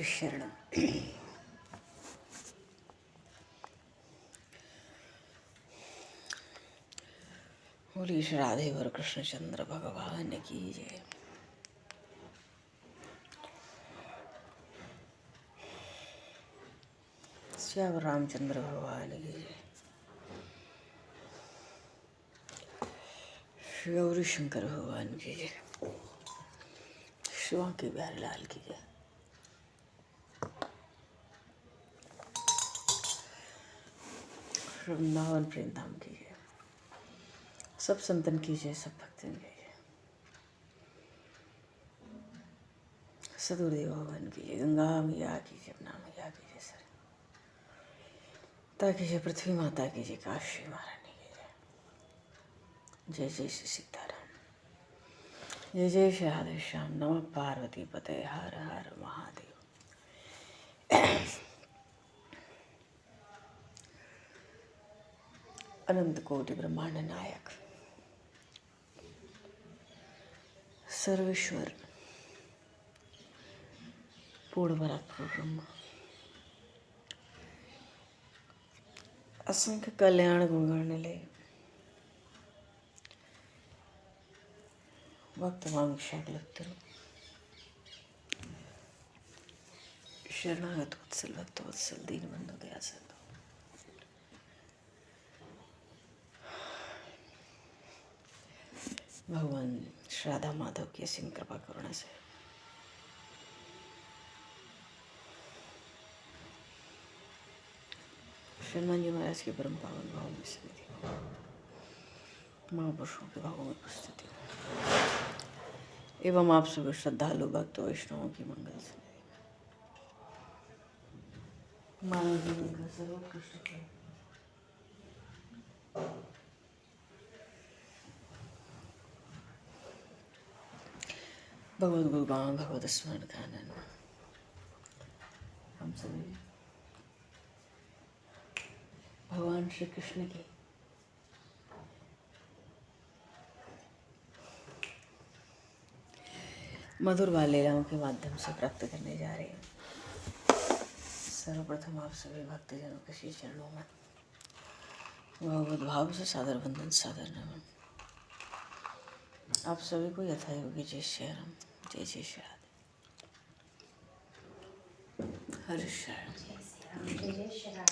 शरणम। बोली श्री राधे वर कृष्णचंद्र भगवान की जय। श्याम रामचंद्र भगवान की जय। श्री गौरी शंकर भगवान की जय। शिवा के बिहारी लाल की जय। वृंदावन प्रेम धाम की जय। सब संतन की जय, सब भक्तन की जय। सदगुरुदेव भगवान की जय। गंगा मैया की जय, यमुना मैया की जय, सरस्वती की जय, पृथ्वी माता की जय, काशी महारानी की जय। जय जय श्री सीताराम, जय जय श्री राधे श्याम। नमः पार्वती पते, हर हर महादेव। अनंत कोटि ब्रह्मांड नायक, सर्वेश्वर, पूर्ण परात्पर ब्रह्म, असंख्य कल्याण गुण करने ले भक्त मांग शैलत्तर शरणागत वत्सल भक्त वत्सल दीन बंधु दया सिंधु। भगवान श्री राधा माधव की असीम कृपा करुणा से हनुमान जी महाराज के परम पावन भाव में समिति महापुरुषों के भावों में उपस्थिति एवं आप सभी श्रद्धालु भक्त वैष्णवों की मंगल से मानव जीवन का सर्वोत्कृष्ट फल भगवद गुरुगान भगवत स्मरण का आनंद हम सभी भगवान श्री कृष्ण की मधुर बाल लीलाओं के माध्यम से प्राप्त करने जा रहे हैं। सर्वप्रथम आप सभी भक्तजनों के श्री चरणों में भगवत भाव से सादर वंदन, सादर नमन। आप सभी को यथायोग्य जय श्री राम, जय जय श्री राधे, हर शरण। जय जय श्री राम।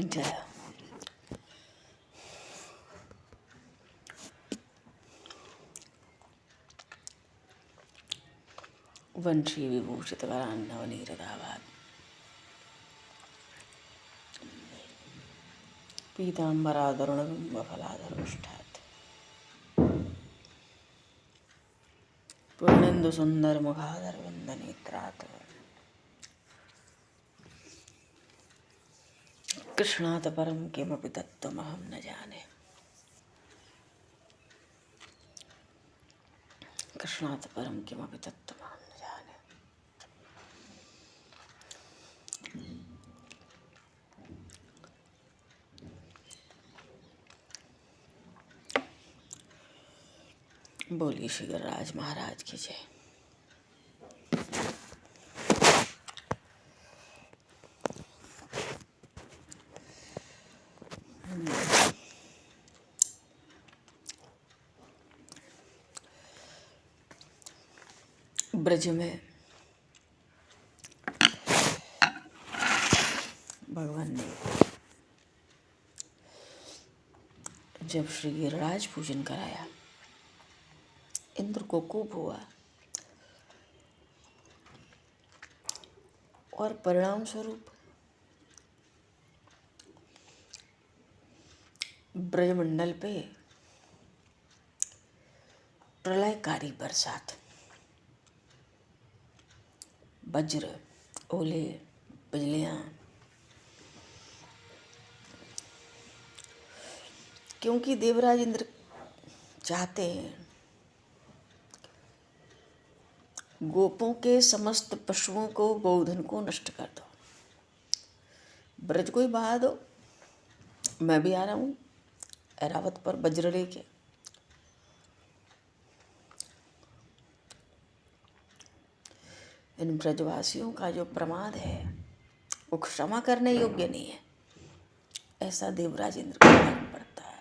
जय वंशी विभूषित वरान्नवनीरदाभात् पीताम्बराधरुणबिम्बफलाधरोष्ठात् पूर्णेन्दुसुन्दरमुखाधरविन्दनेत्रात् कृष्णात् परं किमपि तत्त्वमहं न जाने। कृष्णात् परं किमपि तत्त्वमहं न जाने। बोलिए श्री गिरिराज महाराज की जय। ब्रज में भगवान ने जब श्री गिरिराज पूजन कराया, इंद्र को कोप हुआ और परिणाम स्वरूप ब्रजमंडल पे प्रलयकारी बरसात, वज्र, ओले, बिजलियां, क्योंकि देवराज इंद्र चाहते हैं गोपों के समस्त पशुओं को, गोधन को नष्ट कर दो, ब्रज को ही बहा दो, मैं भी आ रहा हूँ, ऐरावत पर वज्र लेके। इन ब्रजवासियों का जो प्रमाद है वो क्षमा करने योग्य नहीं है, ऐसा देवराज इंद्र को मालूम पड़ता है।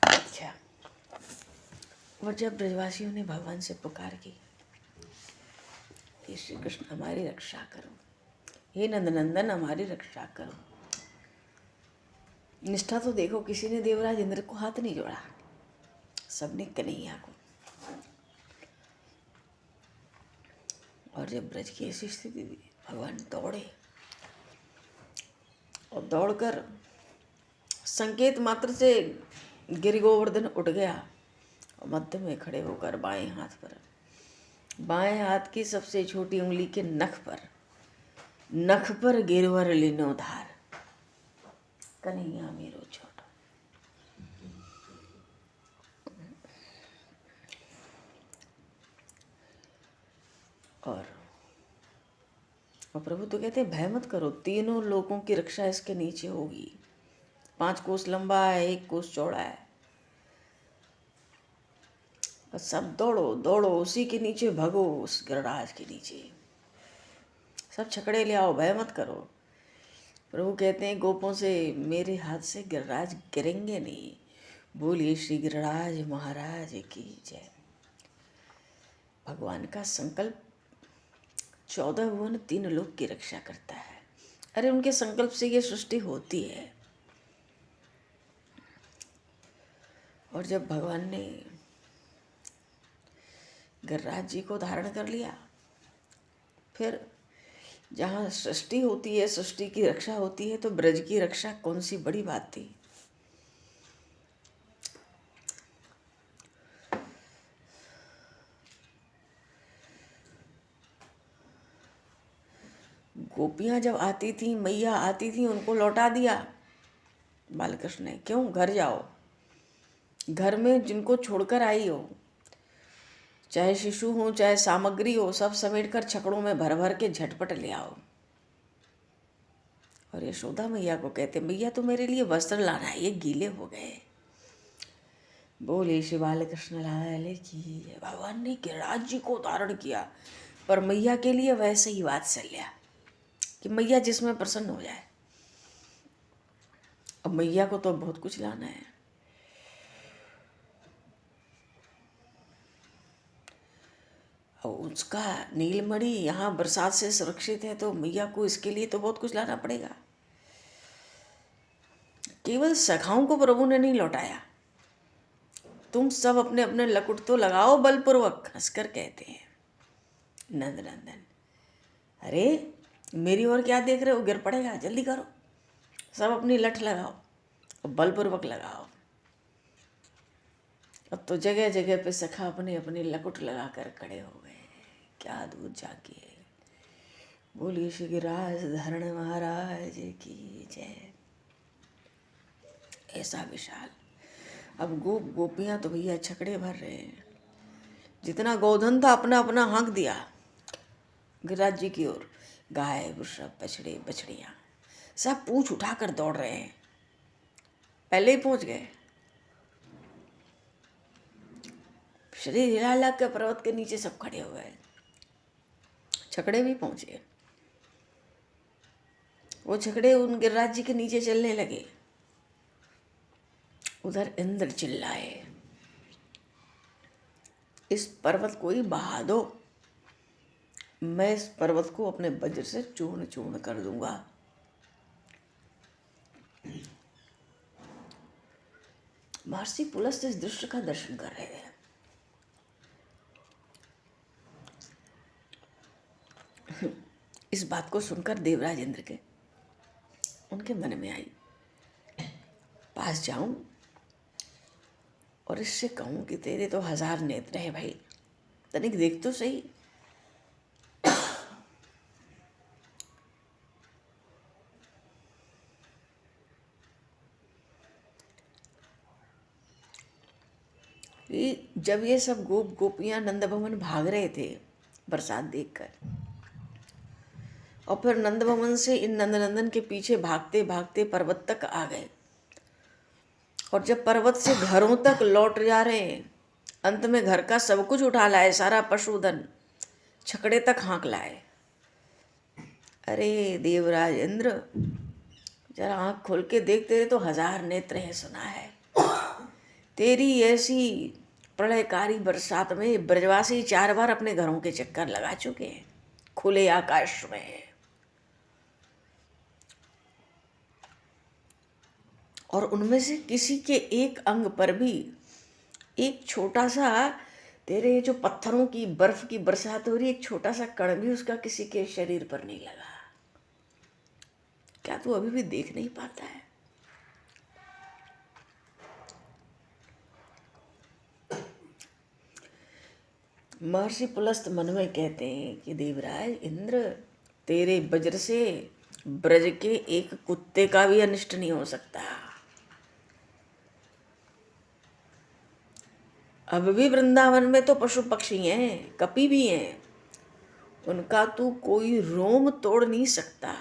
अच्छा, और जब ब्रजवासियों ने भगवान से पुकार की कि श्री कृष्ण हमारी रक्षा करो, हे नंदनंदन हमारी रक्षा करो, निष्ठा तो देखो, किसी ने देवराज इंद्र को हाथ नहीं जोड़ा, सबने कन्हैया को। और जब ब्रज की ऐसी स्थिति थी, भगवान दौड़े और दौड़कर संकेत मात्र से गिरि गोवर्धन उठ गया और मध्य में खड़े होकर बाएं हाथ की सबसे छोटी उंगली के नख पर गिरवर लीनो धार, कन्हैया मेरो छोटा। और प्रभु तो कहते हैं भय मत करो, तीनों लोगों की रक्षा इसके नीचे होगी। 5 कोस लंबा है, 1 कोस चौड़ा है, सब दौड़ो दौड़ो उसी के नीचे, भगो उस गरुड़ाज के नीचे, सब छकड़े ले आओ, भय मत करो। प्रभु कहते हैं गोपों से मेरे हाथ से गिरिराज गिरेंगे नहीं। बोलिए श्री गिरिराज महाराज की जय। भगवान का संकल्प 14 भुवन 3 लोक की रक्षा करता है। अरे उनके संकल्प से ये सृष्टि होती है। और जब भगवान ने गिरिराज जी को धारण कर लिया, फिर जहाँ सृष्टि होती है, सृष्टि की रक्षा होती है, तो ब्रज की रक्षा कौन सी बड़ी बात थी। गोपियाँ जब आती थी, मैया आती थी, उनको लौटा दिया बालकृष्ण ने। क्यों? घर जाओ, घर में जिनको छोड़कर आई हो, चाहे शिशु हो चाहे सामग्री हो, सब समेट कर छकड़ों में भर भर के झटपट ले आओ। और यशोदा मैया को कहते, मैया तो मेरे लिए वस्त्र लाना है, ये गीले हो गए। बोले श्री बालकृष्ण लाल की। भगवान ने गिरिराज जी को धारण किया, पर मैया के लिए वैसे ही वात्सल्य कि मैया जिसमें प्रसन्न हो जाए। अब मैया को तो बहुत कुछ लाना है। और उसका नीलमणि यहाँ बरसात से सुरक्षित है, तो मैया को इसके लिए तो बहुत कुछ लाना पड़ेगा। केवल सखाओं को प्रभु ने नहीं लौटाया, तुम सब अपने अपने लकुट तो लगाओ बलपूर्वक, हंसकर कहते हैं नंदनंदन। अरे मेरी ओर क्या देख रहे हो, गिर पड़ेगा, जल्दी करो, सब अपनी लठ लगाओ और बलपूर्वक लगाओ। अब तो जगह जगह पे सखा अपने अपने लकुट लगा कर खड़े हो गए। क्या अद्भुत झांकी है। बोलिए श्री गिरिराज धरण महाराज की जय। ऐसा विशाल। अब गोपियाँ तो भैया छकड़े भर रहे हैं। जितना गोधन था अपना अपना हाँक दिया गिरिराज जी की ओर। गाय वृषभ बछड़े बछड़ियाँ सब पूंछ उठाकर दौड़ रहे हैं, पहले ही पहुंच गए। शरीर हिला हिला के पर्वत के नीचे सब खड़े हो गए, छकड़े भी पहुंचे। वो छकड़े उन गिरिराज जी के नीचे चलने लगे। उधर इंद्र चिल्लाए, इस पर्वत को ही बहा दो, मैं इस पर्वत को अपने वज्र से चूर्ण चूर्ण कर दूंगा। महर्षि पुलस्त्य इस दृश्य का दर्शन कर रहे हैं। इस बात को सुनकर देवराज इंद्र के उनके मन में आई, पास जाऊं और इससे कहूं कि तेरे तो 1000 नेत्र है भाई, तनिक देख तो सही। कि जब ये सब गोप गोपियां नंद भवन भाग रहे थे बरसात देखकर, और फिर नंद भवन से इन नंदनंदन के पीछे भागते भागते पर्वत तक आ गए, और जब पर्वत से घरों तक लौट जा रहे हैं, अंत में घर का सब कुछ उठा लाए, सारा पशुधन छकड़े तक हाँक लाए। अरे देवराज इंद्र, जरा आँख खोल के देख, तेरे तो 1000 नेत्र हैं, सुना है। तेरी ऐसी प्रलयकारी बरसात में ब्रजवासी 4 बार अपने घरों के चक्कर लगा चुके हैं, खुले आकाश में। और उनमें से किसी के एक अंग पर भी एक छोटा सा, तेरे जो पत्थरों की बर्फ की बरसात हो रही, एक छोटा सा कण भी उसका किसी के शरीर पर नहीं लगा। क्या तू अभी भी देख नहीं पाता है? महर्षि पुलस्त मन में कहते हैं कि देवराज इंद्र, तेरे वज्र से ब्रज के एक कुत्ते का भी अनिष्ट नहीं हो सकता। अब भी वृंदावन में तो पशु पक्षी हैं, कपि भी हैं, उनका तू कोई रोम तोड़ नहीं सकता,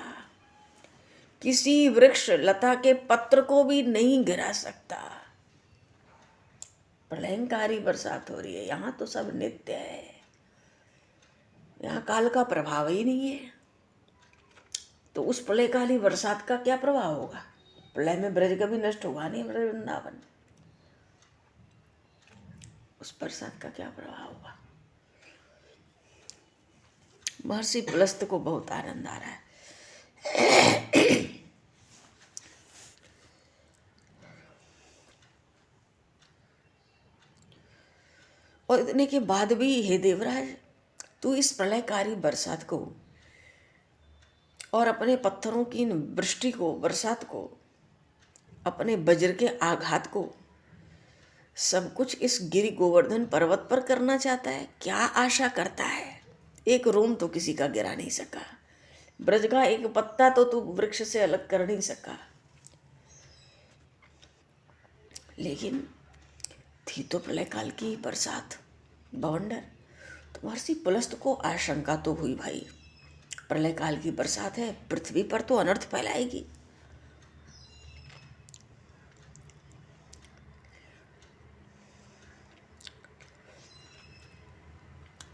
किसी वृक्ष लता के पत्र को भी नहीं गिरा सकता। प्रलयंकारी बरसात हो रही है, यहाँ तो सब नित्य है, यहाँ काल का प्रभाव ही नहीं है। तो उस प्रलयकाली बरसात का क्या प्रभाव होगा? प्रलय में ब्रज कभी नष्ट हुआ नहीं, ब्रज वृंदावन, उस बरसात का क्या प्रभाव होगा? महर्षि पुलस्त को बहुत आनंद आ रहा है। और इतने के बाद भी हे देवराज, तू इस प्रलयकारी बरसात को और अपने पत्थरों की वृष्टि को, बरसात को, अपने वज्र के आघात को, सब कुछ इस गिरि गोवर्धन पर्वत पर करना चाहता है? क्या आशा करता है? एक रोम तो किसी का गिरा नहीं सका, ब्रज का एक पत्ता तो तू वृक्ष से अलग कर नहीं सका। लेकिन थी तो प्रलय काल की बरसात, बवंडर। तो महर्षि पुलस्त को आशंका तो हुई, भाई प्रलय काल की बरसात है, पृथ्वी पर तो अनर्थ फैलाएगी।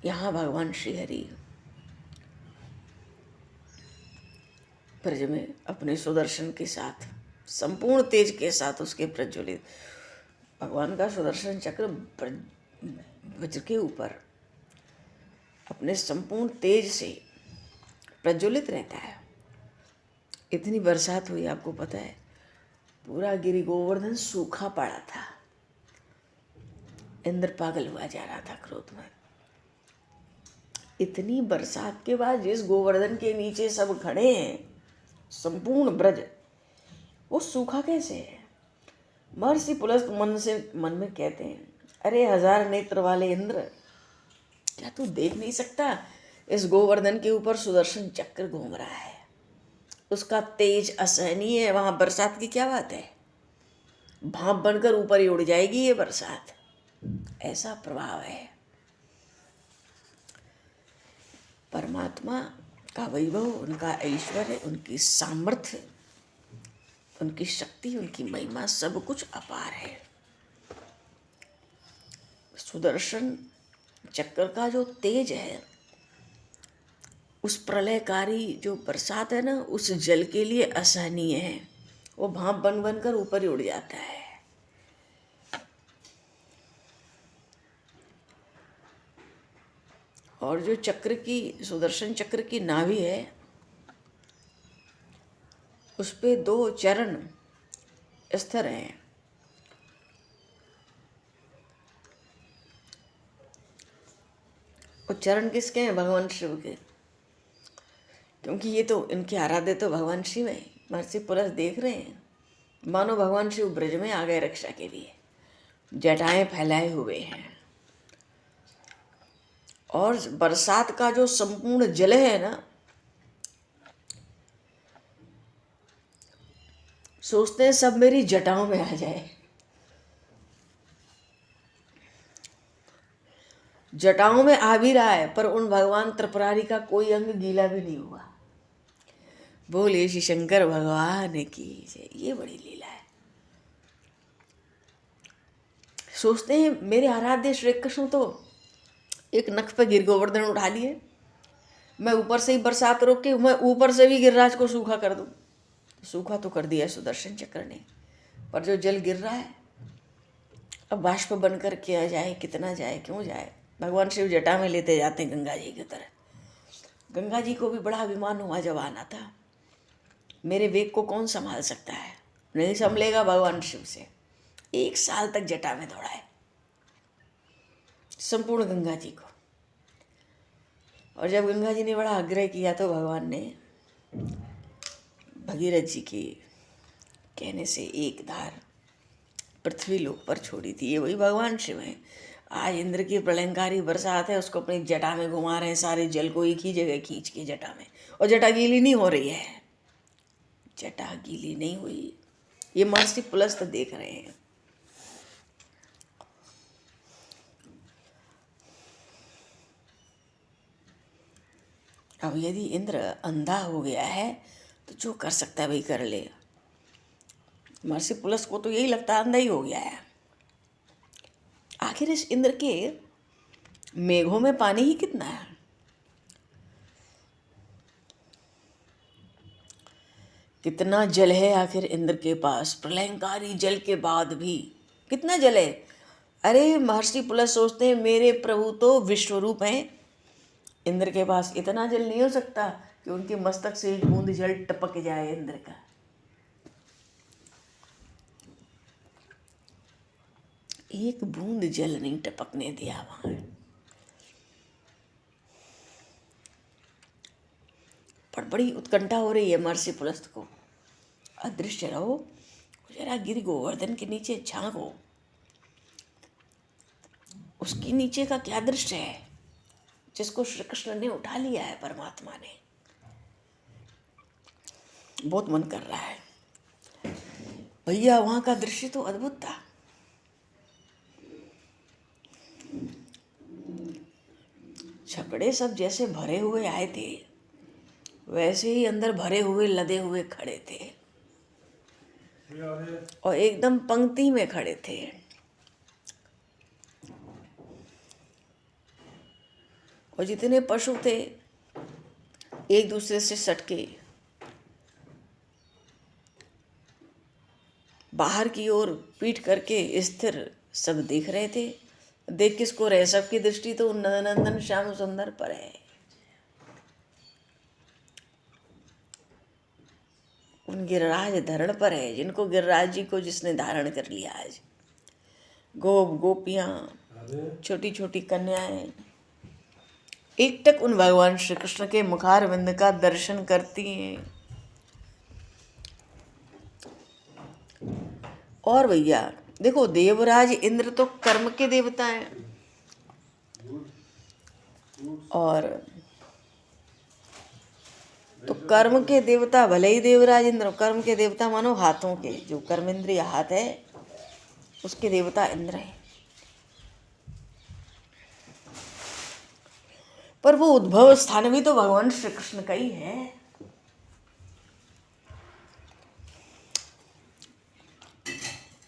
यहाँ भगवान श्री हरि ब्रज में अपने सुदर्शन के साथ, संपूर्ण तेज के साथ उसके प्रज्वलित, भगवान का सुदर्शन चक्र वज्र के ऊपर अपने संपूर्ण तेज से प्रज्वलित रहता है। इतनी बरसात हुई, आपको पता है, पूरा गिरि गोवर्धन सूखा पड़ा था। इंद्र पागल हुआ जा रहा था क्रोध में। इतनी बरसात के बाद जिस गोवर्धन के नीचे सब खड़े हैं, संपूर्ण ब्रज, वो सूखा कैसे है? महर्षि पुलस्त मन में कहते हैं, अरे 1000 नेत्र वाले इंद्र, क्या तू देख नहीं सकता? इस गोवर्धन के ऊपर सुदर्शन चक्र घूम रहा है, उसका तेज असहनीय है। वहां बरसात की क्या बात है? भाप बनकर ऊपर ही उड़ जाएगी ये बरसात, ऐसा प्रभाव है। परमात्मा का वैभव, उनका ऐश्वर्य, उनकी सामर्थ्य, उनकी शक्ति, उनकी महिमा, सब कुछ अपार है। सुदर्शन चक्र का जो तेज है, उस प्रलयकारी जो बरसात है ना, उस जल के लिए असहनीय है। वो भाप बन बनकर ऊपर ही उड़ जाता है। और जो चक्र की, सुदर्शन चक्र की नाभि है, उस पे 2 चरण स्थिर हैं। वो चरण किसके हैं? भगवान शिव के, क्योंकि ये तो इनके आराध्य तो भगवान शिव है। महर्षि पुलस्त देख रहे हैं, मानो भगवान शिव ब्रज में आ गए रक्षा के लिए, जटाएं फैलाए हुए हैं। और बरसात का जो संपूर्ण जल है ना, सोचते हैं सब मेरी जटाओं में आ जाए। जटाओं में आ भी रहा है, पर उन भगवान त्रिपुरारी का कोई अंग गीला भी नहीं हुआ। बोले श्री शंकर भगवान की जय। ये बड़ी लीला है। सोचते हैं मेरे आराध्य श्री कृष्ण तो एक नख पे गिर गोवर्धन उठा लिए, मैं ऊपर से ही बरसात रोक के मैं ऊपर से भी गिरिराज को सूखा कर दूं। सूखा तो कर दिया सुदर्शन चक्र ने, पर जो जल गिर रहा है अब बाष्प बनकर क्या जाए, कितना जाए, क्यों जाए। भगवान शिव जटा में लेते जाते हैं गंगा जी की तरह। गंगा जी को भी बड़ा अभिमान हुआ जब आना था, मेरे वेग को कौन संभाल सकता है, नहीं संभलेगा भगवान शिव से। 1 साल तक जटा में दौड़ाए संपूर्ण गंगा जी को। और जब गंगा जी ने बड़ा आग्रह किया तो भगवान ने भगीरथ जी के कहने से एक धार पृथ्वी लोक पर छोड़ी थी। ये वही भगवान शिव हैं। आज इंद्र की प्रलयंकारी बरसात है, उसको अपनी जटा में घुमा रहे हैं, सारे जल को एक ही जगह खींच के जटा में, और जटा गीली नहीं हो रही है। जटा गीली नहीं हुई, ये महर्षि पुलस्त देख रहे हैं। अब यदि इंद्र अंधा हो गया है तो जो कर सकता है वही कर लेगा। महर्षि पुलस्त को तो यही लगता है अंधा ही हो गया है। आखिर इस इंद्र के मेघों में पानी ही कितना है। कितना जल है आखिर इंद्र के पास, प्रलयंकारी जल के बाद भी कितना जल है। अरे महर्षि पुलस्त सोचते हैं मेरे प्रभु तो विश्वरूप हैं, इंद्र के पास इतना जल नहीं हो सकता कि उनके मस्तक से एक बूंद जल टपक जाए इंद्र का। एक बूंद जल नहीं टपकने दिया वहां। पर बड़ी उत्कंठा हो रही है महर्षि पुलस्त को। अदृश्य रहो, जरा गिर गोवर्धन के नीचे झांको, उसके नीचे का क्या दृश्य है जिसको श्री कृष्ण ने उठा लिया है परमात्मा ने। बहुत मन कर रहा है भैया, वहां का दृश्य तो अद्भुत था। छकड़े सब जैसे भरे हुए आए थे, वैसे ही अंदर भरे हुए लदे हुए खड़े थे, और एकदम पंक्ति में खड़े थे। और जितने पशु थे एक दूसरे से सटके बाहर की ओर पीठ करके स्थिर सब देख रहे थे। देख किसको रहे, सबकी दृष्टि तो नंदन श्याम सुंदर पर है। उन गिरिराज धरण पर है जिनको गिरिराज जी को जिसने धारण कर लिया। आज गोप गोपियां, छोटी छोटी कन्याएं एकटक उन भगवान श्री कृष्ण के मुखारविंद का दर्शन करती हैं। और भैया देखो, देवराज इंद्र तो कर्म के देवता हैं, और तो कर्म के देवता भले ही देवराज इंद्र, कर्म के देवता मानो हाथों के, जो कर्मेंद्रिय हाथ है उसके देवता इंद्र हैं। पर वो उद्भव स्थान भी तो भगवान श्री कृष्ण का ही है।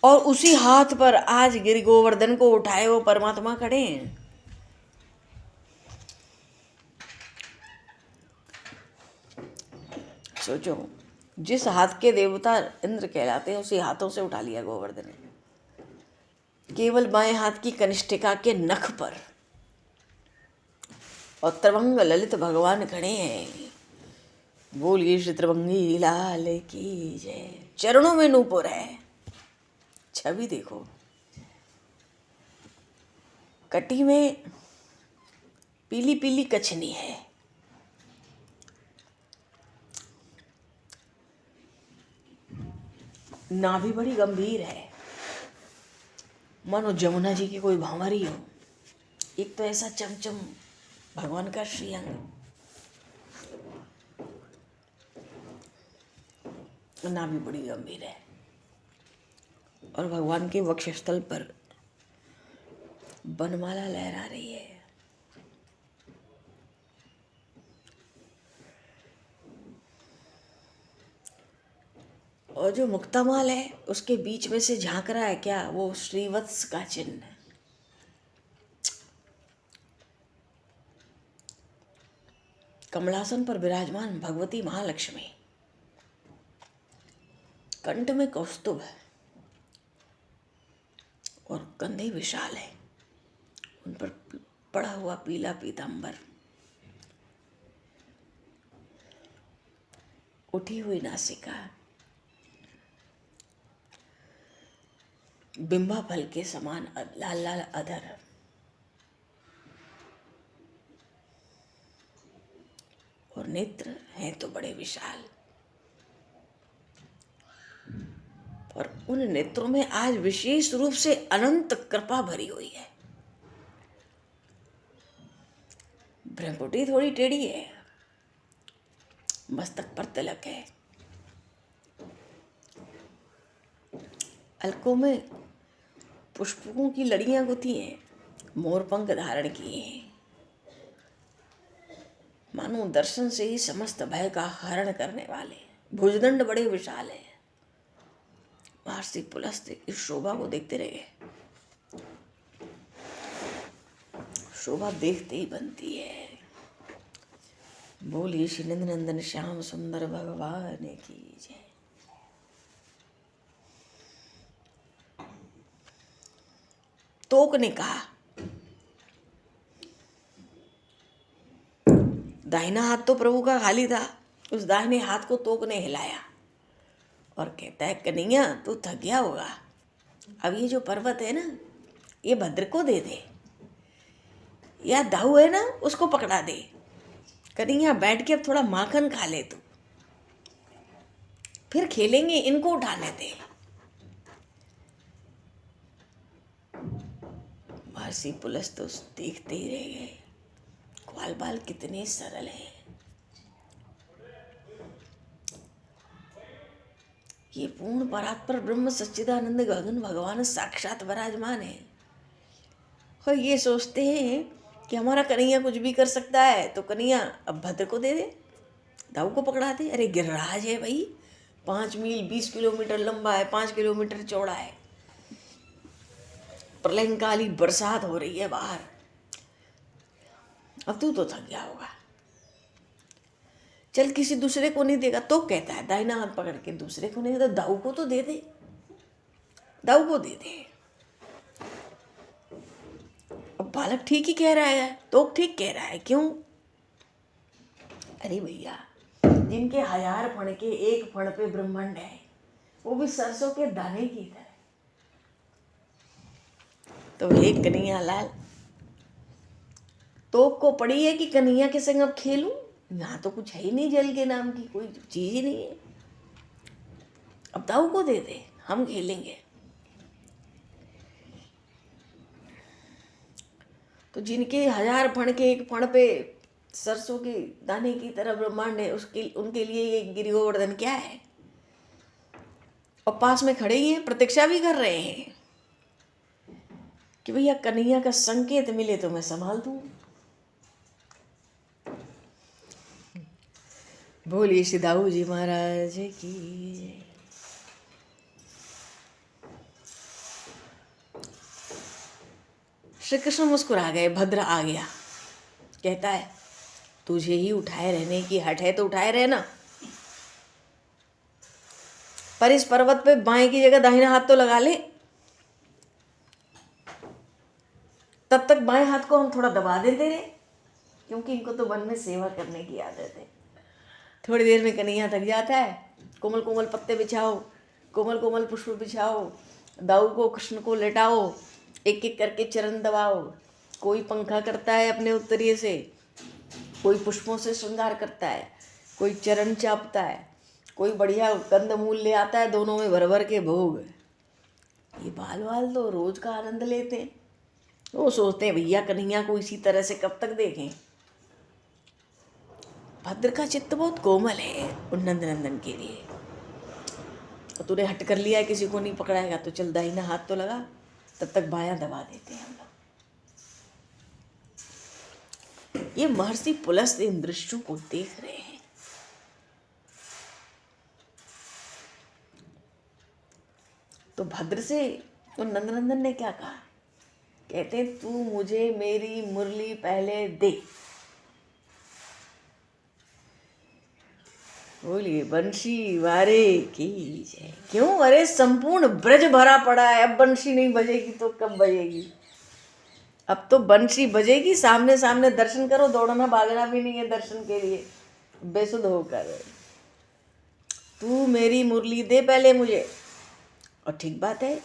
और उसी हाथ पर आज गिरि गोवर्धन को उठाए वो परमात्मा खड़े हैं। सोचो, जिस हाथ के देवता इंद्र कहलाते हैं उसी हाथों से उठा लिया गोवर्धन ने, केवल बाएं हाथ की कनिष्ठिका के नख पर। और त्रिभंग ललित भगवान खड़े हैं। बोलिए श्री त्रिभंगी लाल की जय। चरणों में नूपुर है। छवि देखो, कटी में पीली पीली कछनी है, नाभि बड़ी गंभीर है, मानो जमुना जी की कोई भंवरी हो। एक तो ऐसा चमचम भगवान का श्रीअंग, नाभि बड़ी गंभीर है, और भगवान के वक्षस्थल पर बनमाला लहरा रही है। और जो मुक्तामाल है उसके बीच में से झांक रहा है क्या, वो श्रीवत्स का चिन्ह है। कमलासन पर विराजमान भगवती महालक्ष्मी, कंठ में कौस्तुभ है और कंधे विशाल है, उन पर पड़ा हुआ पीला पीतांबर, उठी हुई नासिका, बिंबा फल के समान लाल लाल अधर, और नेत्र हैं तो बड़े विशाल, और उन नेत्रों में आज विशेष रूप से अनंत कृपा भरी हुई है। भ्रमकुटी थोड़ी टेढ़ी है, मस्तक पर तिलक है, अलकों में पुष्पों की लड़ियां गुथी हैं, मोरपंख धारण किए हैं, मानो दर्शन से ही समस्त भय का हरण करने वाले। भुजदंड बड़े विशाल है। महर्षि पुलस्त्य इस शोभा को देखते रह गए। शोभा देखते ही बनती है। बोलिए श्री नंदनंदन श्याम सुंदर भगवान की जय। तोक ने कहा, दाहिना हाथ तो प्रभु का खाली था, उस दाहिने हाथ को तोक ने हिलाया और कहता है, कन्हैया तू थक गया होगा, अब ये जो पर्वत है ना, ये भद्र को दे दे, या दाऊ है ना उसको पकड़ा दे। कन्हैया बैठ के अब थोड़ा माखन खा ले तू, फिर खेलेंगे, इनको उठाने दे। महर्षि पुलस्त्य तो देखते ही रह गए, ग्वाल बाल कितने सरल हैं। ये पूर्ण परात्पर ब्रह्म सच्चिदानंद गगन भगवान साक्षात विराजमान है, और ये सोचते हैं कि हमारा कन्हैया कुछ भी कर सकता है, तो कन्हैया अब भद्र को दे दे, दाऊ को पकड़ा दे। अरे गिरिराज है भाई, 5 मील 20 किलोमीटर लंबा है, 5 किलोमीटर चौड़ा है, प्रलयंकाली बरसात हो रही है बाहर, अब तू तो थक गया होगा, चल किसी दूसरे को नहीं देगा तो कहता है दाहिना हाथ पकड़ के दूसरे को नहीं, तो दाऊ को तो दे दे, दाऊ को दे दे। अब बालक ठीक ही कह रहा है, तो ठीक कह रहा है, क्यों? अरे भैया, जिनके 1000 फण के एक फण पे ब्रह्मांड है, वो भी सरसों के दाने की तरह, तो हे कन्हैया लाल, तो को पड़ी है कि कन्हैया के संग अब खेलूं? यहाँ तो कुछ है ही नहीं, जल के नाम की कोई चीज ही नहीं है, अब दाऊ को दे दे, हम खेलेंगे। तो जिनके 1000 फण के एक फण पे सरसों के दाने की तरह ब्रह्मांड है, उसके उनके लिए ये गिरि गोवर्धन क्या है? और पास में खड़े ही हैं, प्रतीक्षा भी कर रहे हैं कि भैया कन्हैया का संकेत मिले तो मैं संभाल दूं। बोलिए श्री दाऊ जी महाराज की जय। श्री कृष्ण मुस्कुरा गए। भद्र आ गया, कहता है, तुझे ही उठाए रहने की हट है तो उठाए रहना, पर इस पर्वत पे बाएं की जगह दाहिना हाथ तो लगा ले। तब तक बाएं हाथ को हम थोड़ा दबा देते रहे, क्योंकि इनको तो वन में सेवा करने की आदत है। थोड़ी देर में कन्हैया थक जाता है, कोमल कोमल पत्ते बिछाओ, कोमल कोमल पुष्प बिछाओ, दाऊ को कृष्ण को लेटाओ, एक एक करके चरण दबाओ। कोई पंखा करता है अपने उत्तरीय से, कोई पुष्पों से श्रृंगार करता है, कोई चरण चापता है, कोई बढ़िया कंदमूल ले आता है, दोनों में भर भर के भोग। ये बाल वाल तो रोज का आनंद लेते हैं। वो सोचते हैं भैया कन्हैया को इसी तरह से कब तक देखें। भद्र का चित्त बहुत कोमल है उन नंदनंदन के लिए। तो तूने हट कर लिया है, किसी को नहीं पकड़ाएगा, तो चल दाहिना हाथ तो लगा, तब तक बायां दबा देते हैं हम लोग। ये महर्षि पुलस्त्य इन दृश्यों को देख रहे हैं। तो भद्र से तो नंदनंदन ने क्या कहा, कहते तू मुझे मेरी मुरली पहले दे। बोलिए बंशी वारे की जय। क्यों? अरे संपूर्ण ब्रज भरा पड़ा है, अब बंशी नहीं बजेगी तो कब बजेगी? अब तो बंशी बजेगी, सामने सामने दर्शन करो, दौड़ना भागना भी नहीं है दर्शन के लिए, बेसुध होकर। तू मेरी मुरली दे पहले मुझे। और ठीक बात है,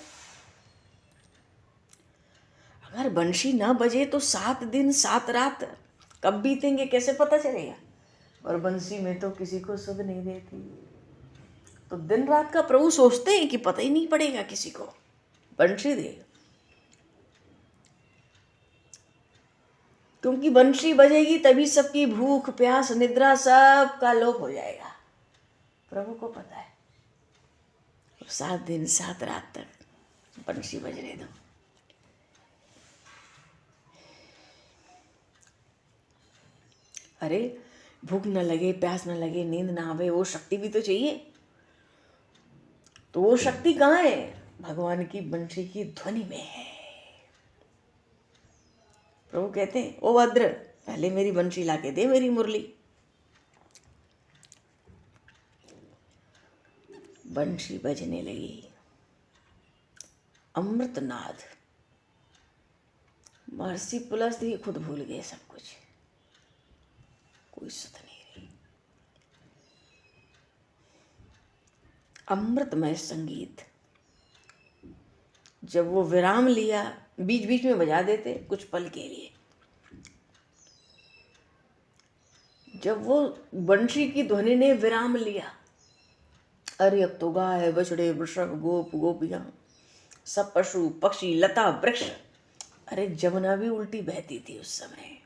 अगर बंशी ना बजे तो 7 दिन 7 रात कब बीतेंगे कैसे पता चलेगा? और बंसी में तो किसी को सुध नहीं देती, तो दिन रात का प्रभु सोचते हैं कि पता ही नहीं पड़ेगा किसी को, बंशी दे। क्योंकि बंशी बजेगी तभी सबकी भूख प्यास निद्रा सब का लोप हो जाएगा, प्रभु को पता है। 7 दिन 7 रात तक बंशी बजने दो। अरे भूख न लगे, प्यास न लगे, नींद ना आवे, वो शक्ति भी तो चाहिए। तो वो शक्ति कहाँ है? भगवान की बंशी की ध्वनि में है। प्रभु कहते हैं ओ भद्र पहले मेरी बंशी लाके दे, मेरी मुरली। बंशी बजने लगी, अमृतनाद। महर्षि पुलस्त्य खुद भूल गए सब कुछ, कोई सुध नहीं रही। अमृतमय संगीत। जब वो विराम लिया, बीच बीच में बजा देते कुछ पल के लिए। जब वो बंशी की ध्वनि ने विराम लिया, अरे अब तो गाय बछड़े वृषभ गोप गोपियां सब पशु पक्षी लता वृक्ष, अरे जमुना भी उल्टी बहती थी उस समय।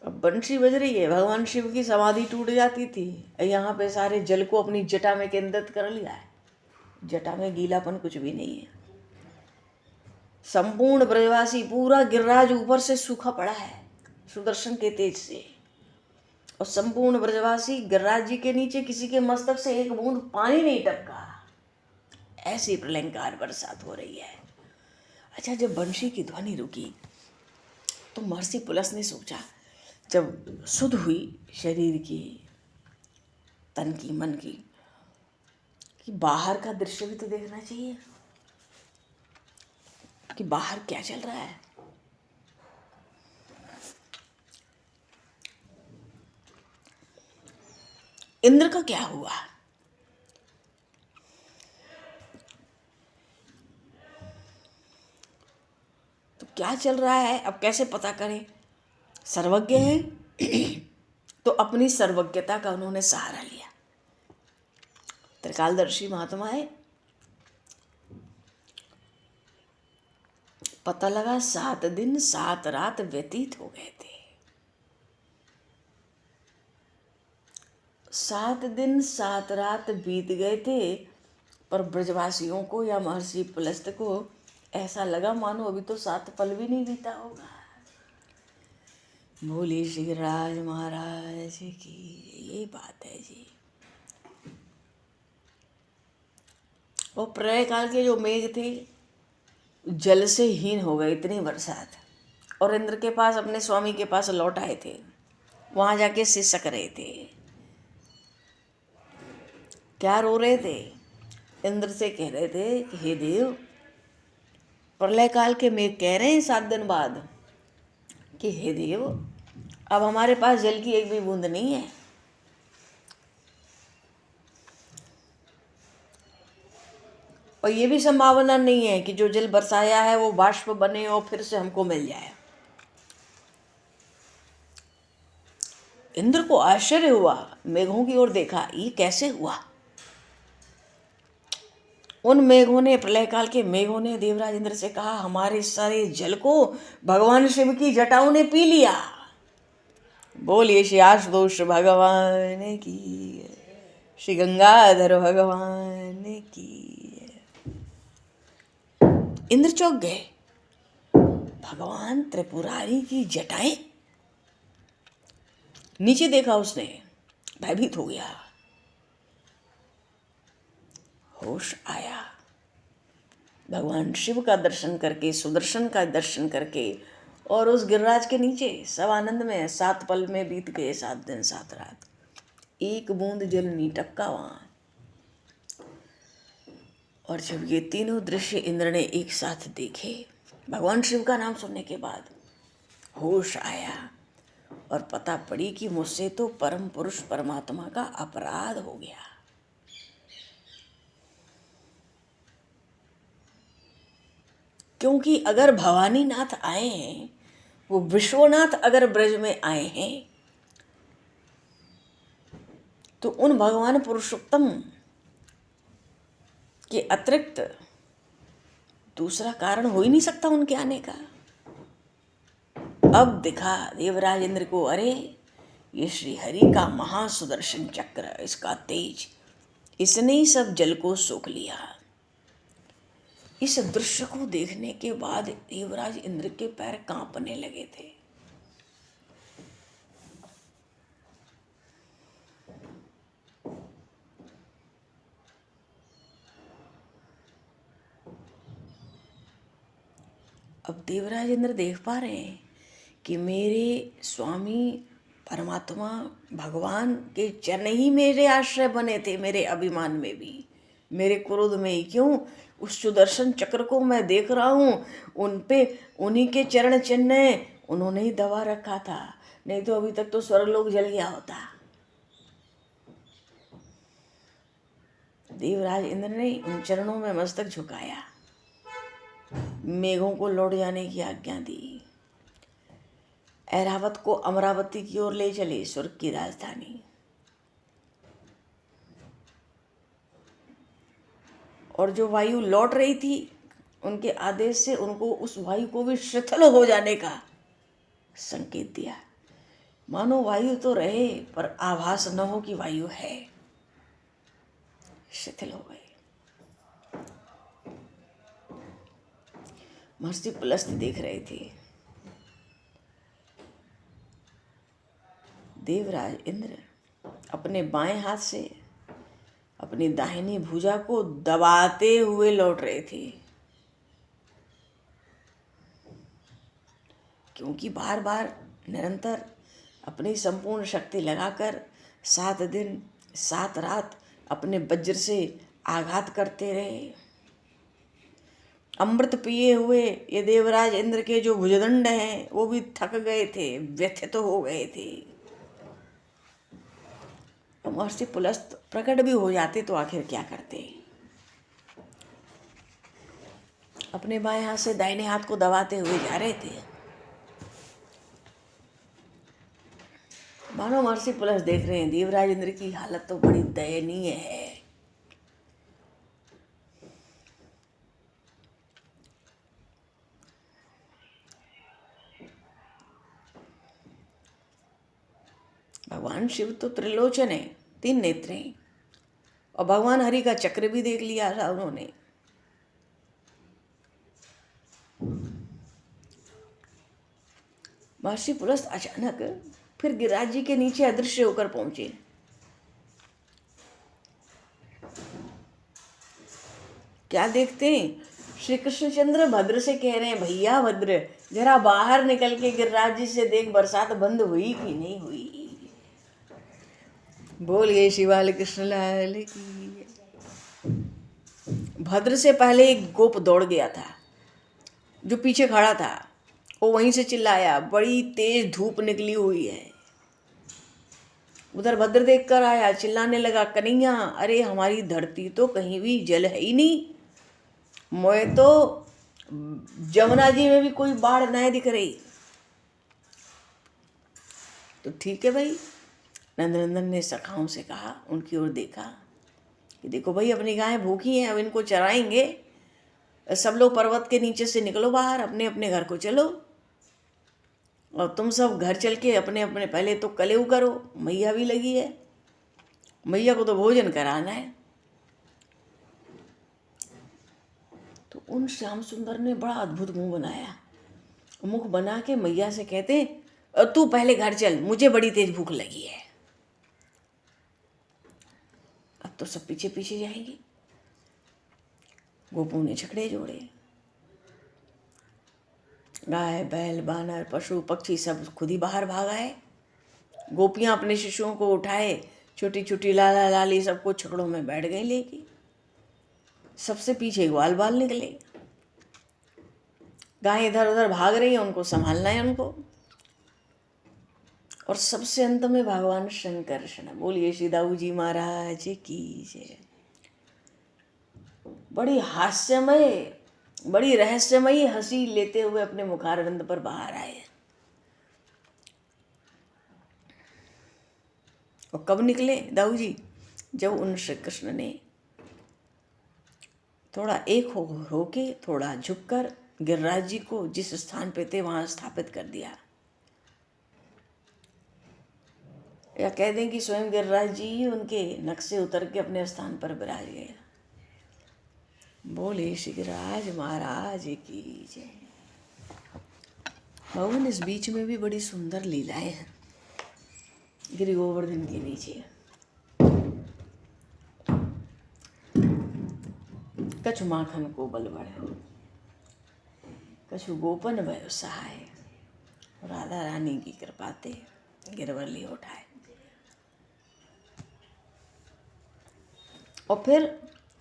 अब बंशी बज रही है, भगवान शिव की समाधि टूट जाती थी, यहाँ पे सारे जल को अपनी जटा में केंद्रित कर लिया है। जटा में गीलापन कुछ भी नहीं है। संपूर्ण ब्रजवासी पूरा गिरिराज ऊपर से सूखा पड़ा है सुदर्शन के तेज से, और संपूर्ण ब्रजवासी गिरिराज जी के नीचे किसी के मस्तक से एक बूंद पानी नहीं टपका, ऐसी प्रलयंकार बरसात हो रही है। अच्छा, जब बंशी की ध्वनि रुकी तो महर्षि पुलस ने सोचा, जब सुध हुई शरीर की, तन की, मन की, कि बाहर का दृश्य भी तो देखना चाहिए कि बाहर क्या चल रहा है। इंद्र का क्या हुआ? तो क्या चल रहा है, अब कैसे पता करें? सर्वज्ञ हैं तो अपनी सर्वज्ञता का उन्होंने सहारा लिया। त्रिकालदर्शी महात्मा है, पता लगा 7 दिन 7 रात व्यतीत हो गए थे। 7 दिन 7 रात बीत गए थे, पर ब्रजवासियों को या महर्षि पुलस्त को ऐसा लगा मानो अभी तो 7 पल भी नहीं बीता होगा। बोले श्री गिरिराज महाराज की ये बात है जी। वो प्रलय काल के जो मेघ थे जल से हीन हो गए, इतनी बरसात, और इंद्र के पास, अपने स्वामी के पास लौट आए थे। वहां जाके सिसक रहे थे। क्या रो रहे थे? इंद्र से कह रहे थे कि हे देव, प्रलय काल के मेघ कह रहे हैं 7 दिन बाद कि हे देव, अब हमारे पास जल की एक भी बूंद नहीं है। और ये भी संभावना नहीं है कि जो जल बरसाया है वो बाष्प बने और फिर से हमको मिल जाए। इंद्र को आश्चर्य हुआ, मेघों की ओर देखा, ये कैसे हुआ? उन मेघों ने, प्रलय काल के मेघों ने देवराज इंद्र से कहा, हमारे सारे जल को भगवान शिव की जटाओं ने पी लिया। बोलिए श्री आशुतोष भगवान की, श्री गंगाधर भगवान की। इंद्र चौंक गए, भगवान त्रिपुरारी की जटाएं। नीचे देखा उसने, भयभीत हो गया। होश आया। भगवान शिव का दर्शन करके, सुदर्शन का दर्शन करके, और उस गिरिराज के नीचे सब आनंद में 7 पल में बीत गए, 7 दिन 7 रात। एक बूंद जल नहीं टपका वहाँ। और जब ये तीनों दृश्य इंद्र ने एक साथ देखे, भगवान शिव का नाम सुनने के बाद होश आया और पता पड़ी कि मुझसे तो परम पुरुष परमात्मा का अपराध हो गया। क्योंकि अगर भवानी नाथ आए हैं, वो विश्वनाथ अगर ब्रज में आए हैं, तो उन भगवान पुरुषोत्तम के अतिरिक्त दूसरा कारण हो ही नहीं सकता उनके आने का। अब दिखा देवराज इंद्र को, अरे ये श्री हरि का महासुदर्शन चक्र, इसका तेज, इसने ही सब जल को सोख लिया। इस दृश्य को देखने के बाद देवराज इंद्र के पैर कांपने लगे थे। अब देवराज इंद्र देख पा रहे हैं कि मेरे स्वामी परमात्मा भगवान के चरण ही मेरे आश्रय बने थे, मेरे अभिमान में भी, मेरे क्रोध में ही। क्यों? उस सुदर्शन चक्र को मैं देख रहा हूँ, उन पे उन्हीं के चरण चिन्ह हैं, उन्होंने ही दबा रखा था, नहीं तो अभी तक तो स्वर्गलोक जल गया होता। देवराज इंद्र ने उन चरणों में मस्तक झुकाया, मेघों को लौट जाने की आज्ञा दी, ऐरावत को अमरावती की ओर ले चले, स्वर्ग की राजधानी। और जो वायु लौट रही थी, उनके आदेश से उनको उस वायु को भी शिथिल हो जाने का संकेत दिया। मानो वायु तो रहे पर आभास न हो कि वायु है, शिथिल हो गए। महर्षि पुलस्त देख रहे थे। देवराज इंद्र अपने बाएं हाथ से अपनी दाहिनी भुजा को दबाते हुए लौट रहे थे, क्योंकि बार बार निरंतर अपनी संपूर्ण शक्ति लगाकर 7 दिन 7 रात अपने वज्र से आघात करते रहे। अमृत पिए हुए ये देवराज इंद्र के जो भुजदंड हैं, वो भी थक गए थे, व्यथित हो गए थे। महर्षि पुलस्त प्रकट भी हो जाते तो आखिर क्या करते। अपने बाएं हाथ से दाहिने हाथ को दबाते हुए जा रहे थे। मानो महर्षि पुलस्त देख रहे हैं देवराज इंद्र की हालत तो बड़ी दयनीय है। भगवान शिव तो त्रिलोचन है, 3 नेत्र हैं, और भगवान हरि का चक्र भी देख लिया था उन्होंने। महर्षि पुलस्त अचानक फिर गिरिराज जी के नीचे अदृश्य होकर पहुंचे। क्या देखते हैं? श्री कृष्णचंद्र भद्र से कह रहे हैं, भैया भद्र जरा बाहर निकल के गिरिराज जी से देख, बरसात बंद हुई कि नहीं हुई। बोलिए शिवाल कृष्ण लाल की। भद्र से पहले एक गोप दौड़ गया था, जो पीछे खड़ा था, वो वहीं से चिल्लाया, बड़ी तेज धूप निकली हुई है। उधर भद्र देख कर आया, चिल्लाने लगा, कन्हैया अरे हमारी धरती तो कहीं भी जल है ही नहीं, मोए तो जमुना जी में भी कोई बाढ़ नहीं दिख रही। तो ठीक है भाई, नंदनंदन ने सखाओं से कहा, उनकी ओर देखा कि देखो भाई अपनी गायें भूखी हैं, अब इनको चराएंगे, सब लोग पर्वत के नीचे से निकलो बाहर, अपने अपने घर को चलो, और तुम सब घर चल के अपने अपने पहले तो कलेऊ करो, मैया भी लगी है, मैया को तो भोजन कराना है। तो उन श्याम सुंदर ने बड़ा अद्भुत मुंह बनाया, मुख बना के मैया से कहते, तू पहले घर चल, मुझे बड़ी तेज भूख लगी है। अब तो सब पीछे पीछे जाएंगे। गोपों ने झगड़े जोड़े, गाय बैल बानर पशु पक्षी सब खुद ही बाहर भाग आए। गोपियां अपने शिशुओं को उठाए, छोटी छोटी लाला लाली सबको छकड़ों में बैठ गई लेके। सबसे पीछे ग्वाल बाल निकले, गाय इधर उधर भाग रही है, उनको संभालना है उनको। और सबसे अंत में भगवान शंकर। बोलिए श्री दाऊ जी महाराज की जय। बड़ी हास्यमय, बड़ी रहस्यमयी हंसी लेते हुए अपने मुखारविंद पर बाहर आए। और कब निकले दाऊ जी? जब उन श्री कृष्ण ने थोड़ा एक होके, थोड़ा झुककर गिरिराज जी को जिस स्थान पे थे वहां स्थापित कर दिया। या कह दें कि स्वयं गिरिराज जी उनके नक्श से उतर के अपने स्थान पर विराज गए। बोले श्री गिरिराज महाराज की जय। भगवान इस बीच में भी बड़ी सुंदर लीलाएं हैं। गिरि गोवर्धन के नीचे कछु माखन को बल बढ़े, कछु गोपन भय सहाय, राधा रानी की कृपाते गिरवली उठाए। और फिर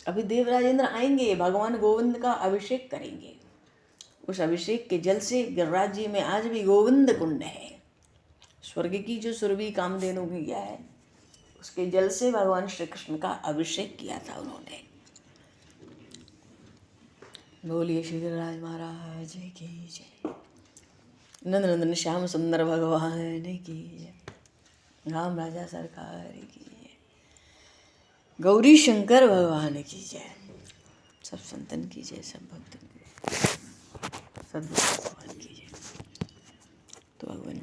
अभी देवराजेंद्र आएंगे, भगवान गोविंद का अभिषेक करेंगे। उस अभिषेक के जल से गिरिराज जी में आज भी गोविंद कुंड है। स्वर्ग की जो सुरभि कामधेनु की गया है, उसके जल से भगवान श्री कृष्ण का अभिषेक किया था उन्होंने। बोलिए श्री गिरिराज महाराज की जय। नंद नंदन श्याम सुंदर भगवान की जय। राम राजा सरकार की जय। गौरी शंकर भगवान की जय। सब संतन की जय, सब भक्तन की जय, सद्गुरु भगवान की जय। तो भगवान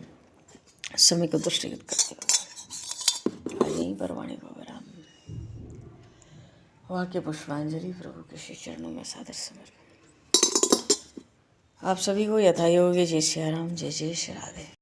समय को दृष्टिगत करते हुए यहीं पर वाणी को विराम। वाक्य पुष्पांजलि प्रभु के श्री चरणों में सादर समर्पण। आप सभी को यथा योग्य जय श्री राम, जय जय श्री राधे।